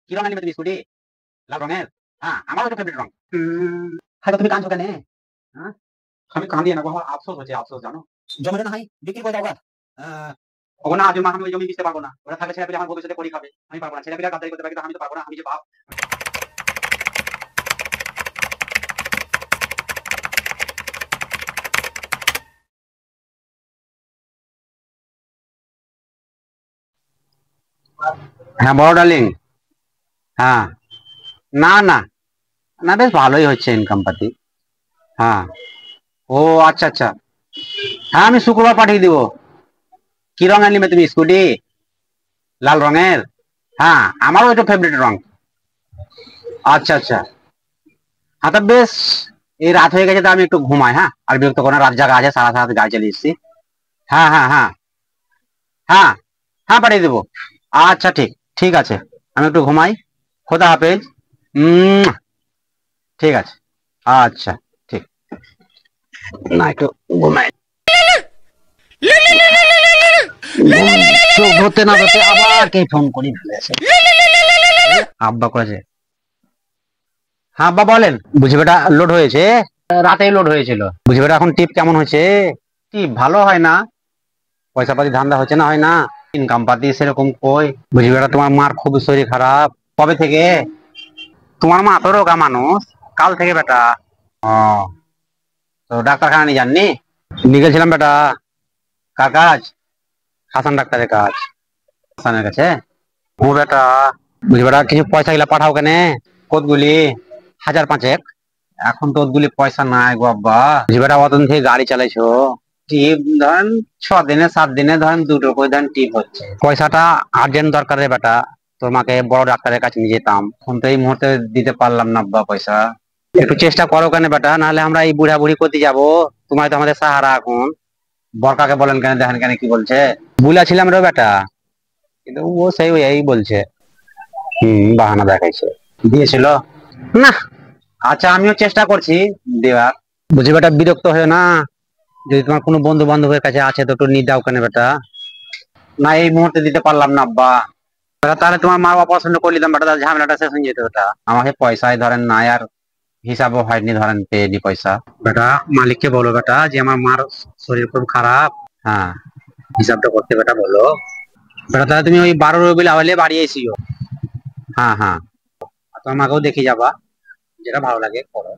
কি রঙের নিবে তুমি স্কুটি? লাল রঙের? হ্যাঁ, আমারও তো ফেভারিট রং। হয়তো তুমি কাঁদছো কেন? হ্যাঁ? আমি কাঁদি না গো, আমার আফসোস হচ্ছে, আফসোস জানো? জমিটা না হয় বিক্রি করে দাও গা। ওগো না, আজ মা আমি ওই জমি বেচতে পারবো না। ওরা থাকলে ছেলেপিলে আমার ভবিষ্যতে করি খাবে। আমি পারবো না। ছেলেপিলে গাদ্দারি করতে পারে কিন্তু আমি তো পারবো না। আমি যে বাপ। হ্যাঁ, বড় ডার্লিং। হ্যাঁ, না না না, বেশ ভালোই হচ্ছে ইনকাম পাতি। হ্যাঁ। ও আচ্ছা আচ্ছা। হ্যাঁ, আমি শুক্রবার পাঠিয়ে দিব। কি রঙের নিবে তুমি স্কুটি? লাল রঙের? হ্যাঁ, আমারও এটা ফেভারিট রং। আচ্ছা আচ্ছা। হ্যাঁ, তা বেশ। এই রাত হয়ে গেছে, তো আমি একটু ঘুমাই। হ্যাঁ, আর বিরক্ত কোনো রাত জায়গা আছে, সারা সারা গাড়ি চালিয়ে এসেছি। হ্যাঁ হ্যাঁ হ্যাঁ। হ্যাঁ হ্যাঁ, পাঠিয়ে দেবো। আচ্ছা, ঠিক ঠিক আছে। আমি একটু ঘুমাই। খোদা হাফেজ। উম, ঠিক আছে। আচ্ছা, ঠিক। না, একটু ঘুমাই। চোখ ধরতে না ধরতে আবার কে ফোন করি ফেলেছে। আব্বা করেছে। হ্যাঁ আব্বা বলেন। বুঝি বেটা লোড হয়েছে। রাতেই লোড হয়েছিল। বুঝি বেটা এখন টিপ কেমন হয়েছে? টিপ ভালো হয় না। পয়সা পাতি ধান্দা হচ্ছে না, হয় না। ইনকাম পাতি সেরকম কই। বুঝি বেটা তোমার মার খুব শরীর খারাপ। কবে থেকে? তোমার মা তো রোগা মানুষ। কাল থেকে বেটা। ও, তো ডাক্তারখানা নিয়ে যাননি? নিয়ে গেছিলাম বেটা। কার কাজ? হাসান ডাক্তারের কাজ। হাসানের কাছে? ও বেটা। বুঝি বেটা কিছু পয়সা গুলা পাঠাও কেনে। কতগুলি? 1,000-5,000? এখন তো ওগুলি পয়সা নাই গো আব্বা। বুঝি বেটা অতদিন থেকে গাড়ি চালাইছো। টিপ ধরেন 6 দিনে 7 দিনে ধরেন দুটো করে ধরেন টিপ হচ্ছে। পয়সাটা আর্জেন্ট দরকার রে বেটা। তোমাকে বড় ডাক্তারের কাছে নিয়ে যেতাম, এখন তো এই মুহূর্তে দিতে পারলাম না আব্বা পয়সা। একটু চেষ্টা করো কেন বেটা, নাহলে আমরা এই বুড়া বুড়ি করতে যাবো। তোমার তো আমাদের সাহারা এখন। বরকাকে বলেন কেন, দেখেন কেন কি বলছে। বুলাছিলাম রে বেটা, কিন্তু ও সেই এই বলছে। বাহানা দেখাইছে। দিয়েছিল না। আচ্ছা, আমিও চেষ্টা করছি দেওয়ার। বুঝি বেটা বিরক্ত হয়ে না। যদি তোমার কোনো বন্ধু বান্ধবের কাছে আছে তো একটু নিয়ে দাও কেন বেটা। না, এই মুহূর্তে দিতে পারলাম না আব্বা। বেটা, তাহলে তোমার মা অপছন্দ করে নিতাম বেটা, তাহলে ঝামেলাটা শেষ হয়ে যেত বেটা। আমাকে পয়সায় ধরেন নাই, আর হিসাবও হয়নি ধরেন পেয়েছি পয়সা। বেটা মালিককে বলো বেটা যে আমার মার শরীর খুব খারাপ। হ্যাঁ, হিসাবটা করতে বেটা বলো। বেটা তাহলে তুমি ওই 12 রবিল আওয়ালে বাড়ি এসিও। হ্যাঁ হ্যাঁ। আর তোমার মাকেও দেখে যাবা, যেটা ভালো লাগে করো।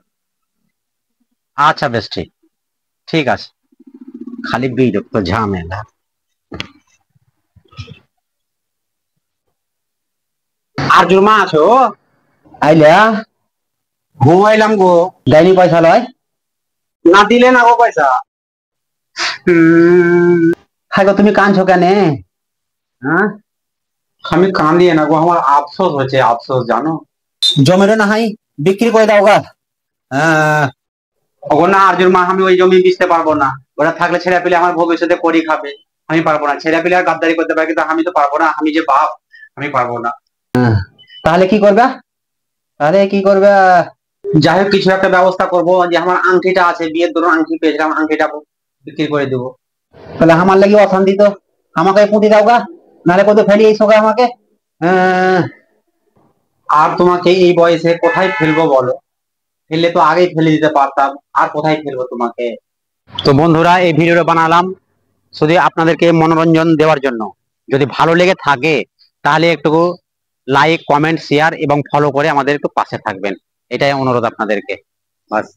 আচ্ছা, বেশ ঠিক। ঠিক আছে। খালি বিরক্ত ঝামেলা। আর জুমা আছো? আইলা? ঘুমাইলাম গো। দেয়নি পয়সা লয়? না দিলে না গো পয়সা। হ্যাঁ গো, তুমি কাঁদছো কেন? হ্যাঁ, আমি কাঁদি না গো, আমার আফসোস হচ্ছে, আফসোস জানো? জমিটা না হয় বিক্রি করে দাও গা। হ্যাঁ। ওগো না, আর্জুন মা আমি ওই জমি বেচতে পারবো না। ওরা থাকলে ছেলে পেলে আমার ভবিষ্যতে করি খাবে। আমি পারবো না। ছেলে পেলে আর গাদ্দারি করতে পারে কিন্তু আমি তো পারবো না। আমি যে বাপ, আমি পারবো না। তাহলে কি করবে? তাহলে কি করবে? যাই হোক, কিছু একটা ব্যবস্থা করবো, যে আমার আংটিটা আছে, বিয়ের ধরুন আংটি পেয়েছিলাম, আংটিটা বিক্রি করে দেবো। তাহলে আমার লাগি অশান্তি তো। আমাকে পুঁতি দাও গা, নাহলে কোথাও ফেলিয়ে এসো গা আমাকে। আহ, আর তোমাকে এই বয়সে কোথায় ফেলবো বলো? ফেললে তো আগেই ফেলে দিতে পারতাম। আর কোথায় ফেলবো তোমাকে? তো বন্ধুরা, এই ভিডিওটা বানালাম শুধু আপনাদেরকে মনোরঞ্জন দেওয়ার জন্য। যদি ভালো লেগে থাকে তাহলে একটু লাইক, কমেন্ট, শেয়ার এবং ফলো করে আমাদের একটু পাশে থাকবেন। এটাই অনুরোধ আপনাদেরকে। বাস।